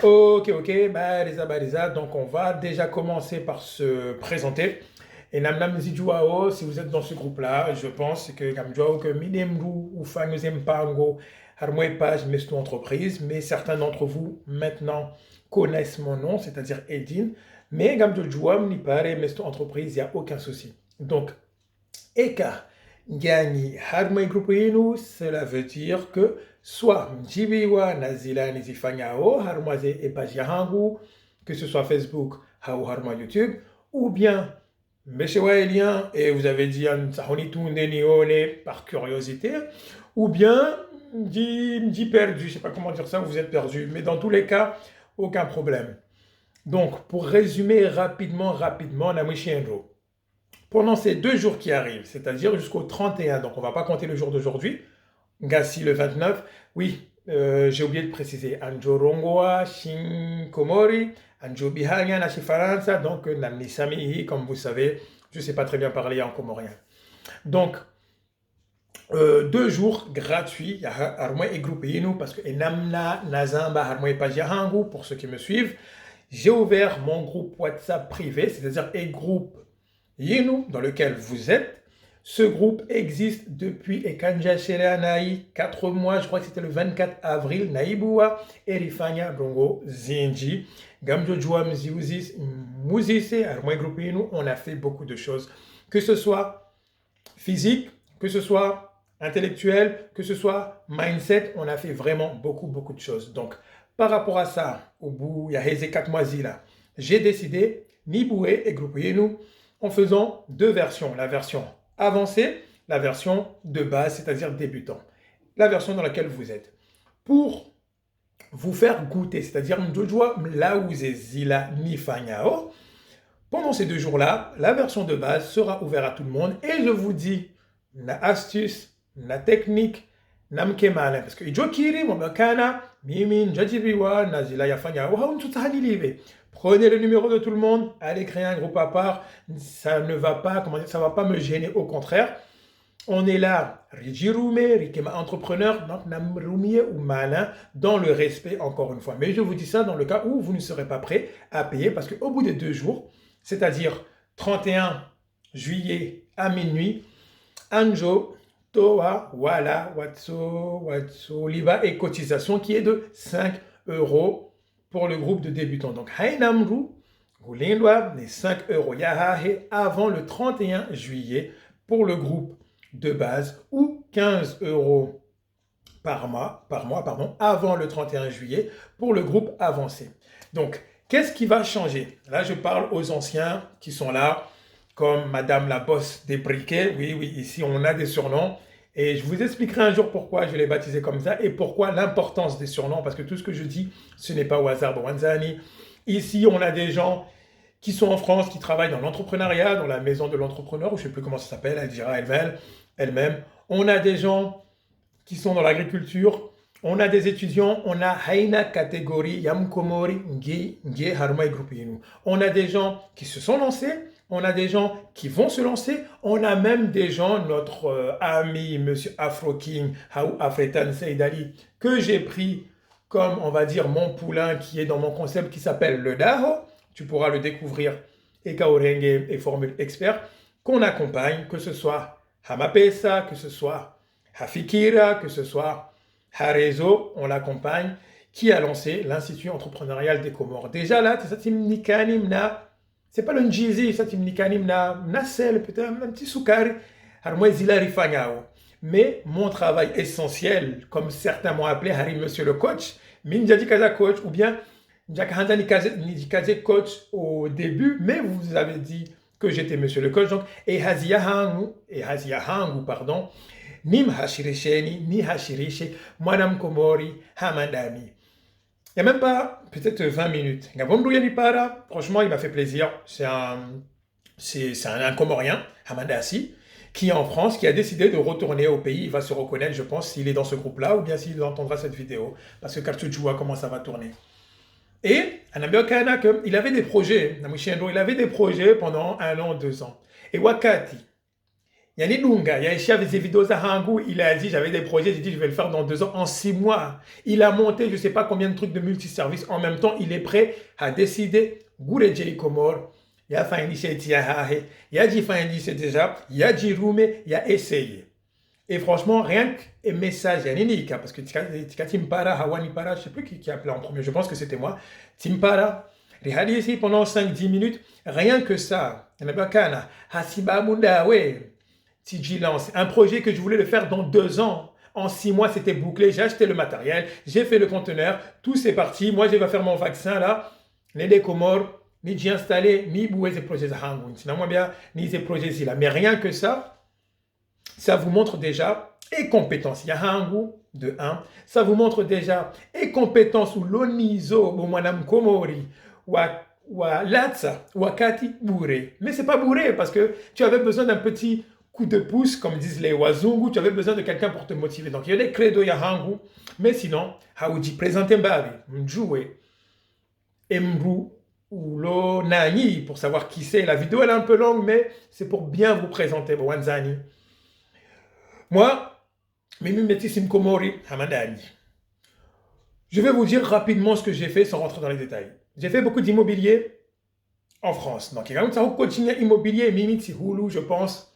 Ok, Bariza. Donc, on va déjà commencer par se présenter. Et Namnam Zijuao, si vous êtes dans ce groupe-là, je pense que Gamjoao, que Midemru ou Fanguzem Pango, Harmoe Page, Mesto Entreprise, mais certains d'entre vous maintenant connaissent mon nom, c'est-à-dire Edin. Mais Gamjoao, Nipare, Mesto Entreprise, il n'y a aucun souci. Donc, Eka Gani Harmoe Grupinu, cela veut dire que soit Mjibiwa Nazila Nizifanyao, Harmoise et Page Yahangu, que ce soit Facebook ou Harmoe YouTube, ou bien Monsieur Waelien, et vous avez dit par curiosité, ou bien dit perdu, je ne sais pas comment dire ça, vous êtes perdu, mais dans tous les cas, aucun problème. Donc, pour résumer rapidement, Namishienro, pendant ces 2 jours qui arrivent, c'est-à-dire jusqu'au 31, donc on ne va pas compter le jour d'aujourd'hui, Gassi le 29, oui, j'ai oublié de préciser, Anjo Rongoa, Shin Komori, Anjo Bihanya, Nashi Faransa, donc Namni Samihi, comme vous savez, je ne sais pas très bien parler en comorien. Donc, 2 jours gratuits, Harmoe et Groupino, parce que Namna, Nazamba, Harmoe Pajahangu, pour ceux qui me suivent, j'ai ouvert mon groupe WhatsApp privé, c'est-à-dire et groupe Yenu, dans lequel vous êtes. Ce groupe existe depuis Ekanja Naï, 4 mois, je crois que c'était le 24 avril, Naibua, Erifanya, Rongo, Zinji, Gamjo Joa, Mziuzis, Mouzise, Armoy Groupinu, on a fait beaucoup de choses, que ce soit physique, que ce soit intellectuel, que ce soit mindset, on a fait vraiment beaucoup de choses. Donc, par rapport à ça, au bout, il y a 4 mois là, j'ai décidé, Niboué et Groupinu, en faisant 2 versions, la version avancée, la version de base, c'est-à-dire débutant, la version dans laquelle vous êtes. Pour vous faire goûter, c'est-à-dire là où zila nifanyao, pendant ces 2 jours-là, la version de base sera ouverte à tout le monde et je vous dis, la astuce, la technique, namkemale, parce que ijokiri, momakana, mimin, jajibiwa, nazila yafanyao, prenez le numéro de tout le monde, allez créer un groupe à part, ça ne va pas, ça va pas me gêner, au contraire. On est là, Rijirume, Rikema entrepreneur, donc Namrumie ou malin, dans le respect encore une fois. Mais je vous dis ça dans le cas où vous ne serez pas prêt à payer, parce qu'au bout des 2 jours, c'est-à-dire 31 juillet à minuit, Anjo, Toa, Wala, Watso, Liba et cotisation qui est de 5 euros pour le groupe de débutants. Donc, Hainamru, Goulindwa, les 5 euros Yahahe avant le 31 juillet pour le groupe de base ou 15 euros par mois, avant le 31 juillet pour le groupe avancé. Donc, qu'est-ce qui va changer? Là, je parle aux anciens qui sont là, comme Madame la bosse des briquets. Oui, ici, on a des surnoms. Et je vous expliquerai un jour pourquoi je l'ai baptisé comme ça et pourquoi l'importance des surnoms, parce que tout ce que je dis, ce n'est pas au hasard, Wanzani. Ici, on a des gens qui sont en France, qui travaillent dans l'entrepreneuriat, dans la maison de l'entrepreneur, ou je ne sais plus comment ça s'appelle, elle dira elle-même. On a des gens qui sont dans l'agriculture, on a des étudiants, on a Haina catégorie Yamkomori Nge Harumai Grupinu. On a des gens qui se sont lancés, on a des gens qui vont se lancer, on a même des gens, notre ami Monsieur Afro King, Haou Afretan Seydali, que j'ai pris comme, on va dire, mon poulain qui est dans mon concept qui s'appelle le Daho. Tu pourras le découvrir, Ekaorenge et Formule Expert, qu'on accompagne, que ce soit Hamapesa, que ce soit Hafikira, que ce soit Harezo, on l'accompagne, qui a lancé l'Institut entrepreneurial des Comores. Déjà là, c'est pas le Njizi, ça na sel, peut-être un petit soukari, mais mon travail essentiel, comme certains m'ont appelé Harry Monsieur le coach, Minjadi Kaza coach, ou bien Jack Hanzani coach au début, mais vous avez dit que j'étais Monsieur le coach, donc, et Haziahangu, pardon, Nim Hashirisheni, Ni Hashirishe, Madame Komori, Hamandani. Il n'y a même pas peut-être 20 minutes. Franchement, il m'a fait plaisir. C'est un Comorien, Hamandassi, qui est en France, qui a décidé de retourner au pays. Il va se reconnaître, je pense, s'il est dans ce groupe-là ou bien s'il entendra cette vidéo. Parce que Kartuchua, voit comment ça va tourner. Et Anabioka, il avait des projets, il avait des projets pendant 1 an, 2 ans. Et Wakati, Yani Lunga, il y a chef des vidéos à Hangou, il a dit, j'avais des projets, j'ai dit, je vais le faire dans 2 ans, en 6 mois. Il a monté, je ne sais pas combien de trucs de multiservices en même temps, il est prêt à décider. Goure Jay Komor, il y a fait initiative, il y a dit fait initiative déjà, il a dit roumé, il a essayé. Et franchement, rien que message, il y a Ninik, parce que Timpara, Hawani Para, je ne sais plus qui a appelé en premier, je pense que c'était moi. Timpara, Rihali ici pendant 5-10 minutes, rien que ça. Il y en a pas Hasiba Munda, ouais. Lance, un projet que je voulais le faire dans 2 ans. En 6 mois, c'était bouclé. J'ai acheté le matériel, j'ai fait le conteneur, tout c'est parti. Moi, je vais faire mon vaccin là. Les Comores, ni j'ai installé, ni boué ces projets à Hangoun. Sinon, moi bien, ni ces projets ici là. Mais rien que ça vous montre déjà et compétence. Il y a Hangoun de 1. Ça vous montre déjà et compétence ou l'onizo, ou madame Komori, ou Latsa, ou Kati bourré. Mais c'est pas bourré parce que tu avais besoin d'un petit coup de pouce, comme disent les Wazungu, tu avais besoin de quelqu'un pour te motiver. Donc, il y a des credos, il y a Hangu, mais sinon, Haouji, présentez Mbavi, Mjoué, Mbrou, ou Lo Nani, pour savoir qui c'est. La vidéo, elle est un peu longue, mais c'est pour bien vous présenter, Wanzani. Moi, Mimi Metissim Komori, Hamadani. Je vais vous dire rapidement ce que j'ai fait sans rentrer dans les détails. J'ai fait beaucoup d'immobilier en France. Donc, il y a un quotidien immobilier, Mimi Tihoulou, je pense.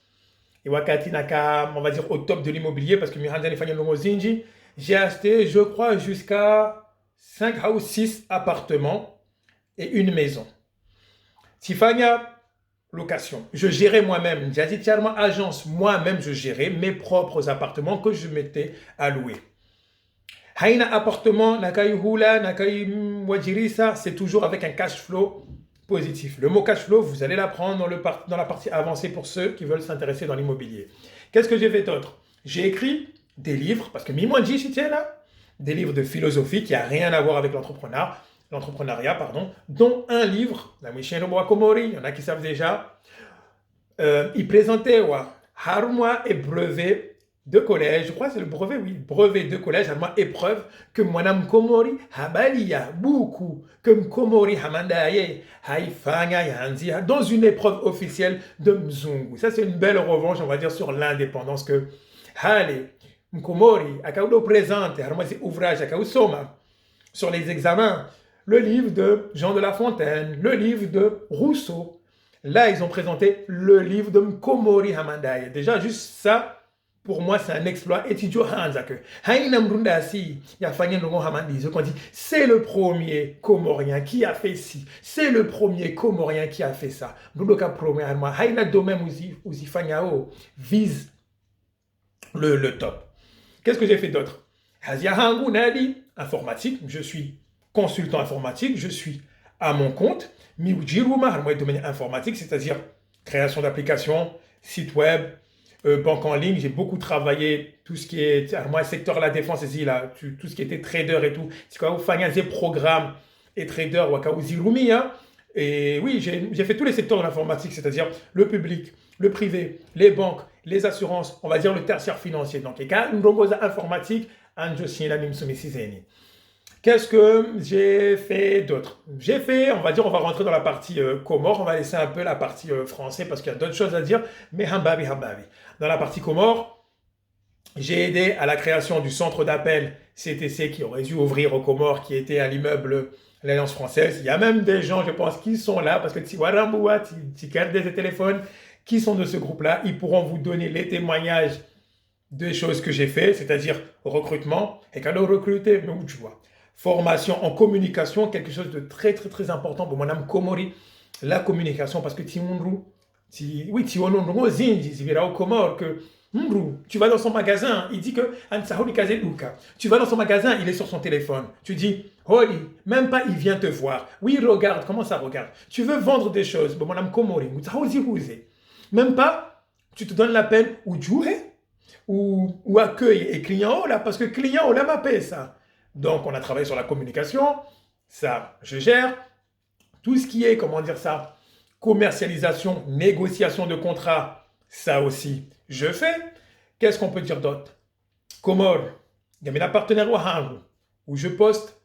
Et Wakati Naka, on va dire au top de l'immobilier, parce que Miranda Nefanya Zinji, j'ai acheté, je crois, jusqu'à 5 ou 6 appartements et une maison. Tifania, location. Je gérais moi-même. J'ai dit tièrement agence. Moi-même, je gérais mes propres appartements que je mettais à louer. Haina appartement, Nakai Hula, Nakai Wajirisa, c'est toujours avec un cash flow positif. Le mot cash flow, vous allez l'apprendre dans la partie avancée pour ceux qui veulent s'intéresser dans l'immobilier. Qu'est-ce que j'ai fait d'autre? J'ai écrit des livres, parce que Mimwanji, c'était là, des livres de philosophie qui n'ont rien à voir avec l'entrepreneuriat, pardon, dont un livre, la Michel Komori, il y en a qui savent déjà, il présentait Haruma et brevet de collège, je crois que c'est le brevet, oui, brevet de collège, haruma épreuve, que Mwanam Komori Habalia, beaucoup, comme Komori Hamandaye, Haifanya Yanzia, dans une épreuve officielle de Mzungu. Ça, c'est une belle revanche, on va dire, sur l'indépendance que Hale, Mkomori, Akaudo présente, haruma c'est ouvrage, Akau Soma, sur les examens, le livre de Jean de La Fontaine, le livre de Rousseau. Là, ils ont présenté le livre de Mkomori Hamandaye. Déjà, juste ça, pour moi, c'est un exploit. Et tu dis, c'est le premier Comorien qui a fait ci. C'est le premier Comorien qui a fait ça. Vise le top. Qu'est-ce que j'ai fait d'autre? Informatique. Je suis consultant informatique. Je suis à mon compte. Miujiruma, domaine informatique, c'est-à-dire création d'applications, site web, banque en ligne. J'ai beaucoup travaillé tout ce qui est moi secteur de la défense ici là, tout ce qui était trader et tout. C'est quoi vous faites programme et trader et oui, j'ai fait tous les secteurs de l'informatique, c'est-à-dire le public, le privé, les banques, les assurances, on va dire le tertiaire financier. Donc les cas une informatique, qu'est-ce que j'ai fait d'autre? J'ai fait, on va dire, on va rentrer dans la partie Comore, on va laisser un peu la partie français parce qu'il y a d'autres choses à dire, mais Hambavi. Dans la partie Comore, j'ai aidé à la création du centre d'appel CTC qui aurait dû ouvrir aux Comores, qui était à l'immeuble l'Alliance française. Il y a même des gens, je pense, qui sont là parce que si Waramboua, si des téléphones, qui sont de ce groupe-là, ils pourront vous donner les témoignages des choses que j'ai fait, c'est-à-dire recrutement, et quand on recruter, donc tu vois. Formation en communication, quelque chose de très très très important pour Madame Komori, la communication, parce que tu vas dans son magasin, il dit que tu vas dans son magasin, il est sur son téléphone. Tu dis, Holi, même pas il vient te voir. Oui, regarde, comment ça regarde? Tu veux vendre des choses, bon, Madame Komori, même pas, tu te donnes la peine ou accueil et client, oh là, parce que client, on l'a mappé ça. Donc, on a travaillé sur la communication, ça, je gère. Tout ce qui est, comment dire ça, commercialisation, négociation de contrat, ça aussi, je fais. Qu'est-ce qu'on peut dire d'autre? Comore, il y a mes partenaires où je poste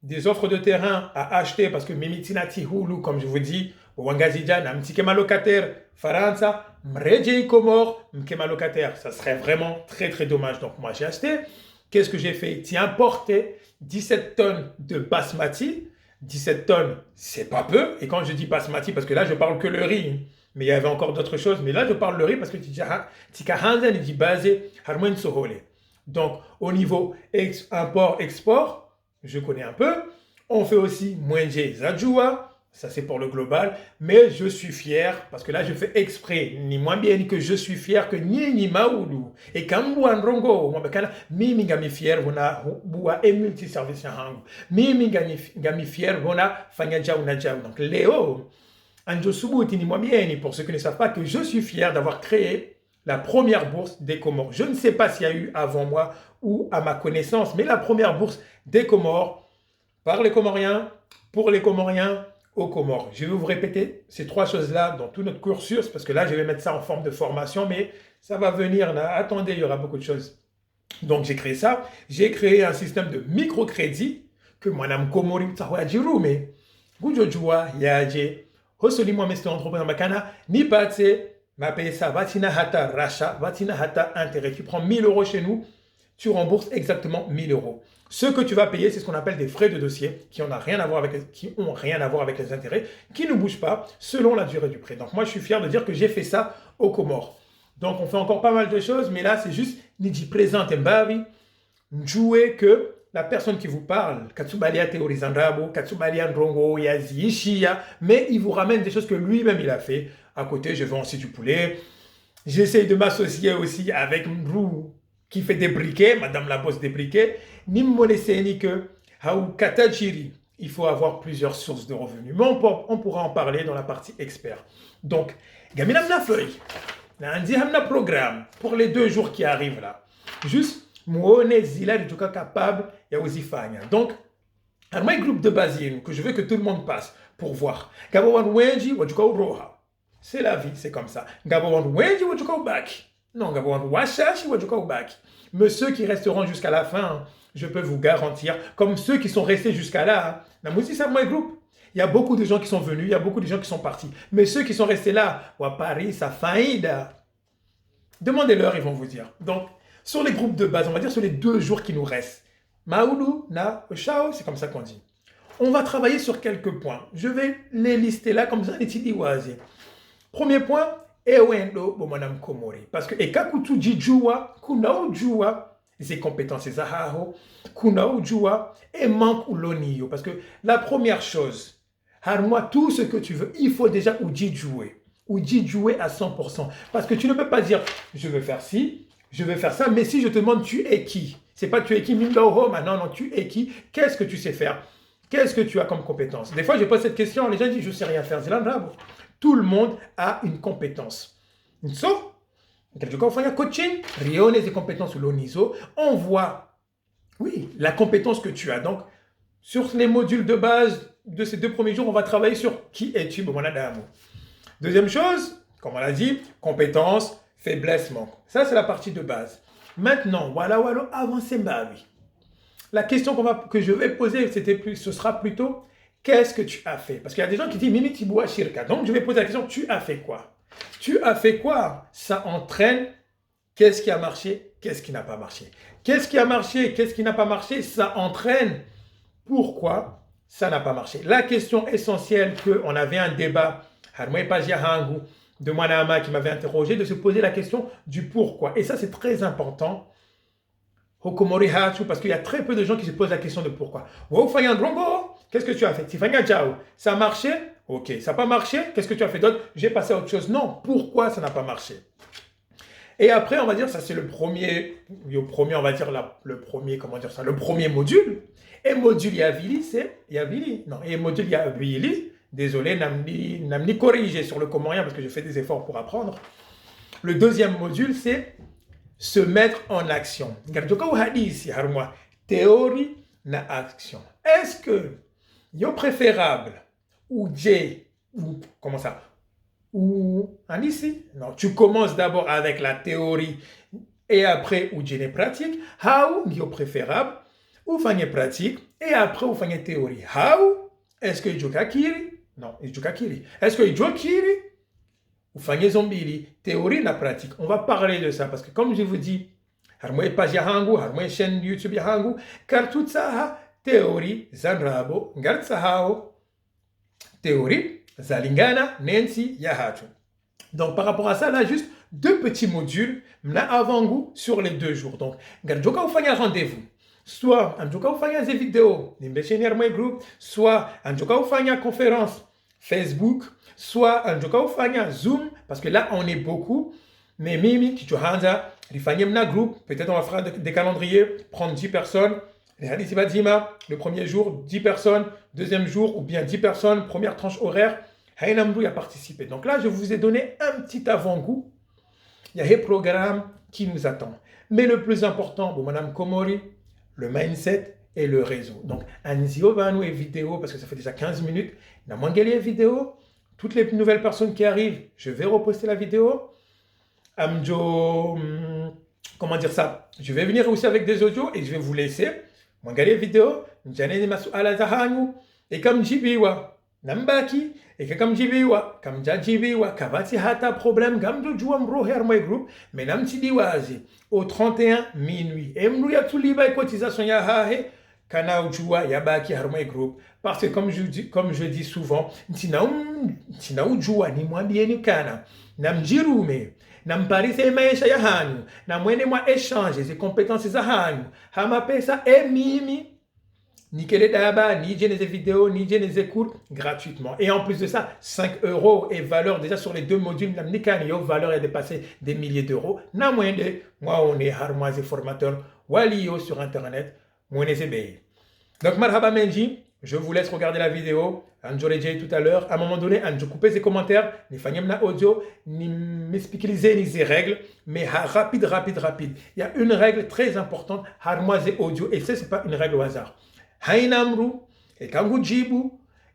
des offres de terrain à acheter parce que Mimitinati Hulu, comme je vous dis, Wangazija, Namtikema locataire, Faransa, Mreje Comore, Mkema locataire. Ça serait vraiment très très dommage. Donc moi j'ai acheté. Qu'est-ce que j'ai fait? J'ai importé 17 tonnes de basmati. 17 tonnes, c'est pas peu. Et quand je dis basmati, parce que là je parle que le riz, mais il y avait encore d'autres choses. Mais là je parle le riz parce que Tika dit basé Harmoine Sohole. Donc au niveau import-export, je connais un peu. On fait aussi Mwenje Zadjoua. Ça, c'est pour le global. Mais je suis fier, parce que là, je fais exprès, ni moins bien que je suis fier que ni maoulou. Et quand vous en rongo, mimi ngami fier, vona boua et multi-service en hangu. Mimi ngami fier, vona fanya jaou na jaou. Donc, Léo, Anjo Subu, ni moins bien, pour ceux qui ne savent pas, que je suis fier d'avoir créé la première bourse des Comores. Je ne sais pas s'il y a eu avant moi ou à ma connaissance, mais la première bourse des Comores, par les Comoriens, pour les Comoriens, aux Comores. Je vais vous répéter ces trois choses-là dans tout notre cursus, parce que là, je vais mettre ça en forme de formation, mais ça va venir. Là. Attendez, il y aura beaucoup de choses. Donc, j'ai créé ça. J'ai créé un système de microcrédit que Madame Komori Tsawajiru, mais Gujojua, Yaje, Hosolimo, Mestre Entrepreneur Makana, ni Patse, m'a payé ça, Vatina Hata Rachat, Vatina Hata Intérêt. Tu prends 1000 € chez nous, tu rembourses exactement 1000 €. Ce que tu vas payer, c'est ce qu'on appelle des frais de dossier qui n'ont rien à voir avec les intérêts, qui ne bougent pas selon la durée du prêt. Donc moi, je suis fier de dire que j'ai fait ça aux Comores. Donc on fait encore pas mal de choses, mais là, c'est juste Niji présente Mbavi, jouer que la personne qui vous parle, Katsubalia Théorizandrabo, Katsubalia Ndrongo, Yazi, Ishia, mais il vous ramène des choses que lui-même il a fait. À côté, je vends aussi du poulet. J'essaye de m'associer aussi avec Mrou, qui fait des briquets, Madame la bosse des briquets, ni ni que Haou Katajiri. Il faut avoir plusieurs sources de revenus. Mais on pourra en parler dans la partie expert. Donc, Gaminam na feuille, na programme pour les 2 jours qui arrivent là. Juste, Mouone Zila du cas capable, ya aussi Fanya. Donc, un groupe de basiers que je veux que tout le monde passe pour voir. Gabawan Wenji, Wajuka Roha. C'est la vie, c'est comme ça. Gabawan Wenji, Wajuka Back. Non, mais ceux qui resteront jusqu'à la fin, je peux vous garantir, comme ceux qui sont restés jusqu'à là, il y a beaucoup de gens qui sont venus, il y a beaucoup de gens qui sont partis. Mais ceux qui sont restés là, à Paris, ça faïda. Demandez-leur, ils vont vous dire. Donc, sur les groupes de base, on va dire sur les 2 jours qui nous restent, Maoulou, Na, Chao, c'est comme ça qu'on dit. On va travailler sur quelques points. Je vais les lister là, comme ça, les Tidiwazi. Premier point, Ewendo Bomanam Komori. Parce que Ekakutu Jijua, Kunao Jua, ses compétences, ses ahaho, Kunao Jua, et manque ou l'onio. Parce que la première chose, harmois tout ce que tu veux, il faut déjà ou jouer à 100%. Parce que tu ne peux pas dire, je veux faire ci, je veux faire ça, mais si je te demande, tu es qui? C'est pas tu es qui, non, non, tu es qui? Qu'est-ce que tu sais faire? Qu'est-ce que tu as comme compétence? Des fois, je pose cette question, les gens disent, je ne sais rien faire. C'est là, bravo. Tout le monde a une compétence. Sauf, quand on fait un coaching, Rione des compétences ou l'oniso, on voit, oui, la compétence que tu as. Donc, sur les modules de base de ces 2 premiers jours, on va travailler sur qui es-tu, Deuxième chose, comme on l'a dit, compétences, faiblesse, manque. Ça, c'est la partie de base. Maintenant, voilà, avancez, oui. La question que je vais poser, ce sera plutôt, qu'est-ce que tu as fait? Parce qu'il y a des gens qui disent, Mimi Tiboua Shirka. Donc, je vais poser la question, tu as fait quoi? Tu as fait quoi? Ça entraîne, qu'est-ce qui a marché, qu'est-ce qui n'a pas marché? Qu'est-ce qui a marché, qu'est-ce qui n'a pas marché? Ça entraîne, pourquoi ça n'a pas marché? La question essentielle on avait un débat, de Manama qui m'avait interrogé, de se poser la question du pourquoi. Et ça, c'est très important. Parce qu'il y a très peu de gens qui se posent la question de pourquoi. Qu'est-ce que tu as fait? Ça a marché? Ok. Ça n'a pas marché? Qu'est-ce que tu as fait d'autre? J'ai passé à autre chose. Non. Pourquoi ça n'a pas marché? Et après, on va dire, ça c'est le premier, on va dire le premier module. Et module Yavili, c'est Yavili. Non, et module Yavili, désolé, Namni corrigé sur le comorien parce que je fais des efforts pour apprendre. Le deuxième module, c'est se mettre en action. Théorie na action. Est-ce que yo préférable ou comment ça? Ou en ici? Non, tu commences d'abord avec la théorie et après ou pratique. How yo préférable vous faites pratique et après vous faites théorie. How? Est-ce que Ijoka Kiri? Non, Ijoka Kiri. Est-ce que Ijoka Kiri? Vous faites zombie, théorie na pratique. On va parler de ça parce que comme je vous dis, harmonie page yahangu, harmonie chaîne YouTube yahangu, car tout ça, théorie, zanrabo, ngar sahao, théorie, zalingana, nensi, yahatu. Donc par rapport à ça, là, juste 2 petits modules, mna avant-goût sur les 2 jours. Donc, ngarjoka vous faites un rendez-vous. Soit ngarjoka vous faites des vidéos, harmonie group, soit ngarjoka vous faites une conférence Facebook, soit ngarjoka vous faites Zoom, parce que là, on est beaucoup. Mais Mimi, qui Hanza, Rifanyemna group, peut-être on va faire des calendriers, prendre 10 personnes. Le premier jour, 10 personnes, deuxième jour, ou bien 10 personnes, première tranche horaire. Hainamdou a participé. Donc là, je vous ai donné un petit avant-goût. Il y a un programme qui nous attend. Mais le plus important, pour Madame Komori, le mindset et le réseau. Donc, Anzio va nous vidéo, parce que ça fait déjà 15 minutes. Il y a moins de vidéo. Toutes les nouvelles personnes qui arrivent, je vais reposter la vidéo. Amjo, comment dire ça? Je vais venir aussi avec des audios et je vais vous laisser. Mwangalie vidéo, njane masuala za hanyu, et comme jibiwa, nambaki, et comme jibiwa, comme jibiwa, kabati hata problème, gamdo juam rohe harmonie group, mais namti diwazi, au 31 minuit. Et mnou ya tuliba cotisation ya hahe, kana ujua ya baki harmonie group. Parce que comme je dis souvent, tina ujua ni mwambieni kana, namjirume, namparise maisha ya hanyu, na mwene mwa échange ze compétences za hanyu, hama pesa mimi, ni kele daba, ni des vidéos, ni des cours gratuitement. Et en plus de ça, 5 € et valeur déjà sur les 2 modules, namnikanio, valeur est dépassée des milliers d'euros. Na mwende, moi on est harmoise formateur, walio sur internet, mwene zebe. Donc marhaba menji, je vous laisse regarder la vidéo. Anjoreje tout à l'heure. À un moment donné, je couper ses commentaires. Ni fanyemna audio, ni m'expliquer les règles. Mais rapide. Il y a une règle très importante. Harmoise audio. Et ça, c'est pas une règle au hasard. Hainamru, et kangu jibu,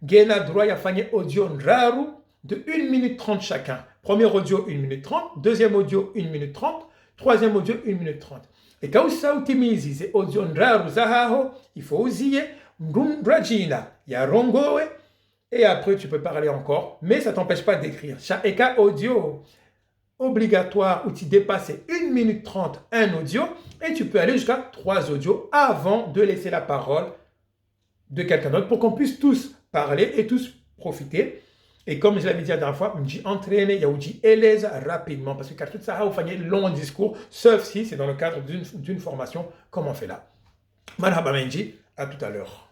gena droit ya fanye audio nraru de 1 minute 30 chacun. Premier audio, 1 minute 30. Deuxième audio, 1 minute 30. Troisième audio, 1 minute 30. Et quand vous utiliser ces audio nraru zahaho, il faut oser. Brajina, il y a Rongoe, et après tu peux parler encore, mais ça ne t'empêche pas d'écrire. Chaque audio obligatoire où tu dépasses 1 minute 30 un audio, et tu peux aller jusqu'à 3 audios avant de laisser la parole de quelqu'un d'autre pour qu'on puisse tous parler et tous profiter. Et comme je l'avais dit la dernière fois, je dis entraîner, il y a dit élève rapidement, parce que quand tout ça a fait un long discours, sauf si c'est dans le cadre d'une formation, comme on fait là. Marhaba Menji, à tout à l'heure.